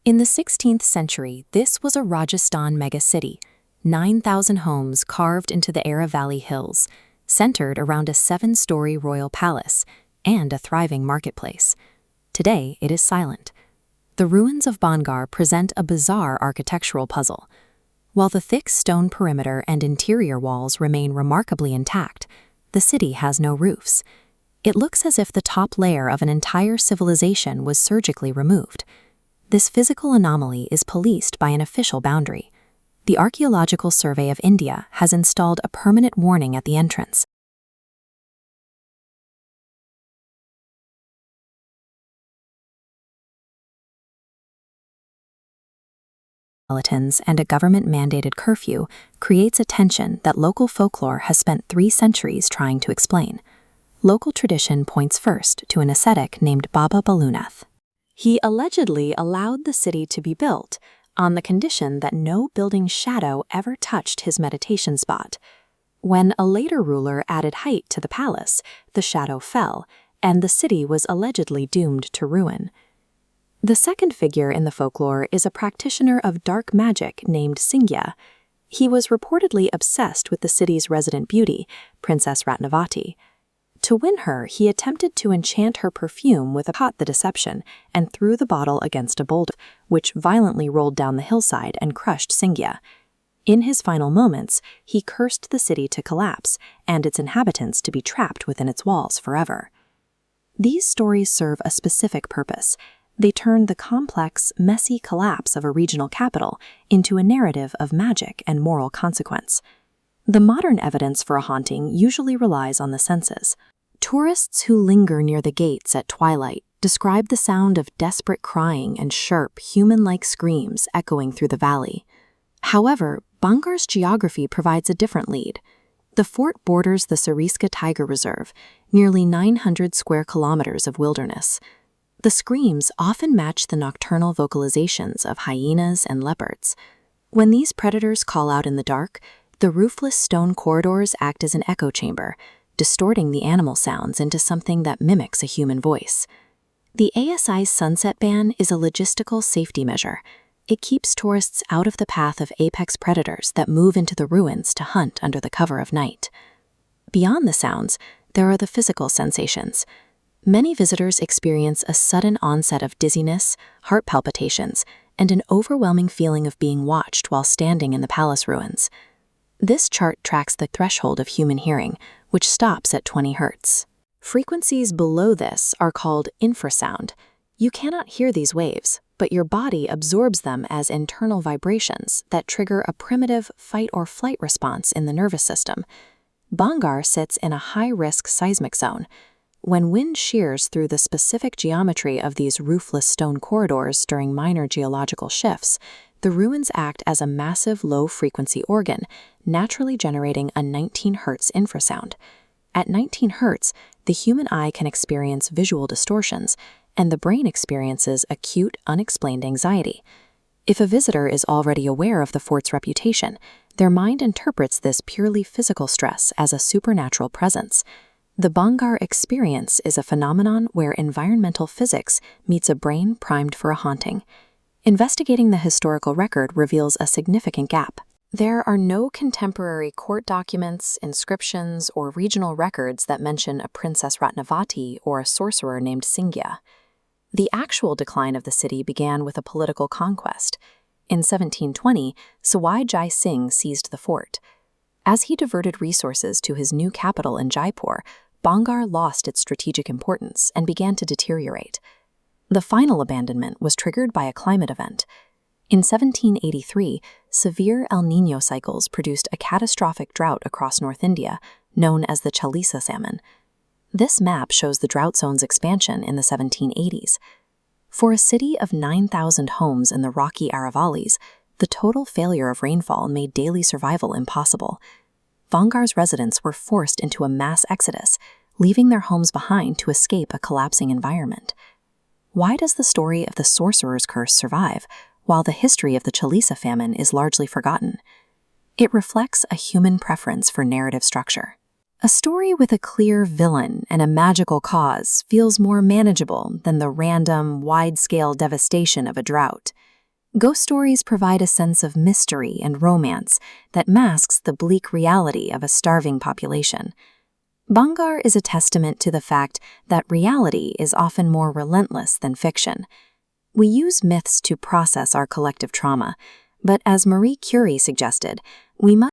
In the 16th century, this was a Rajasthan megacity, 9,000 homes carved into the Ara Valley hills, centered around a 7-story royal palace and a thriving marketplace. Today, it is silent. The ruins of Bhangarh present a bizarre architectural puzzle. While the thick stone perimeter and interior walls remain remarkably intact, the city has no roofs. It looks as if the top layer of an entire civilization was surgically removed. This physical anomaly is policed by an official boundary. The Archaeological Survey of India has installed a permanent warning at the entrance. Skeletons and a government-mandated curfew creates a tension that local folklore has spent 3 centuries trying to explain. Local tradition points first to an ascetic named Baba Balunath. He allegedly allowed the city to be built on the condition that no building shadow ever touched his meditation spot. When a later ruler added height to the palace, the shadow fell, and the city was allegedly doomed to ruin. The second figure in the folklore is a practitioner of dark magic named Singhia. He was reportedly obsessed with the city's resident beauty, Princess Ratnavati. To win her, he attempted to enchant her perfume with caught the deception and threw the bottle against a boulder, which violently rolled down the hillside and crushed Singhia. In his final moments, he cursed the city to collapse and its inhabitants to be trapped within its walls forever. These stories serve a specific purpose. They turn the complex, messy collapse of a regional capital into a narrative of magic and moral consequence. The modern evidence for a haunting usually relies on the senses. Tourists who linger near the gates at twilight describe the sound of desperate crying and sharp, human-like screams echoing through the valley. However, Bhangarh's geography provides a different lead. The fort borders the Sariska Tiger Reserve, nearly 900 square kilometers of wilderness. The screams often match the nocturnal vocalizations of hyenas and leopards. When these predators call out in the dark, the roofless stone corridors act as an echo chamber, distorting the animal sounds into something that mimics a human voice. The ASI's sunset ban is a logistical safety measure. It keeps tourists out of the path of apex predators that move into the ruins to hunt under the cover of night. Beyond the sounds, there are the physical sensations. Many visitors experience a sudden onset of dizziness, heart palpitations, and an overwhelming feeling of being watched while standing in the palace ruins. This chart tracks the threshold of human hearing, which stops at 20 Hz. Frequencies below this are called infrasound. You cannot hear these waves, but your body absorbs them as internal vibrations that trigger a primitive fight-or-flight response in the nervous system. Bhangarh sits in a high-risk seismic zone. When wind shears through the specific geometry of these roofless stone corridors during minor geological shifts, the ruins act as a massive low-frequency organ, naturally generating a 19 Hz infrasound. At 19 Hz, the human eye can experience visual distortions, and the brain experiences acute, unexplained anxiety. If a visitor is already aware of the fort's reputation, their mind interprets this purely physical stress as a supernatural presence. The Bhangarh experience is a phenomenon where environmental physics meets a brain primed for a haunting. Investigating the historical record reveals a significant gap. There are no contemporary court documents, inscriptions, or regional records that mention a Princess Ratnavati or a sorcerer named Singhia. The actual decline of the city began with a political conquest. In 1720, Sawai Jai Singh seized the fort. As he diverted resources to his new capital in Jaipur, Bhangarh lost its strategic importance and began to deteriorate. The final abandonment was triggered by a climate event. In 1783, severe El Niño cycles produced a catastrophic drought across North India, known as the Chalisa famine. This map shows the drought zone's expansion in the 1780s. For a city of 9,000 homes in the rocky Aravallis, the total failure of rainfall made daily survival impossible. Bhangarh's residents were forced into a mass exodus, leaving their homes behind to escape a collapsing environment. Why does the story of the sorcerer's curse survive, while the history of the Chalisa famine is largely forgotten? It reflects a human preference for narrative structure. A story with a clear villain and a magical cause feels more manageable than the random, wide-scale devastation of a drought. Ghost stories provide a sense of mystery and romance that masks the bleak reality of a starving population. Bhangarh is a testament to the fact that reality is often more relentless than fiction. We use myths to process our collective trauma, but as Marie Curie suggested, we must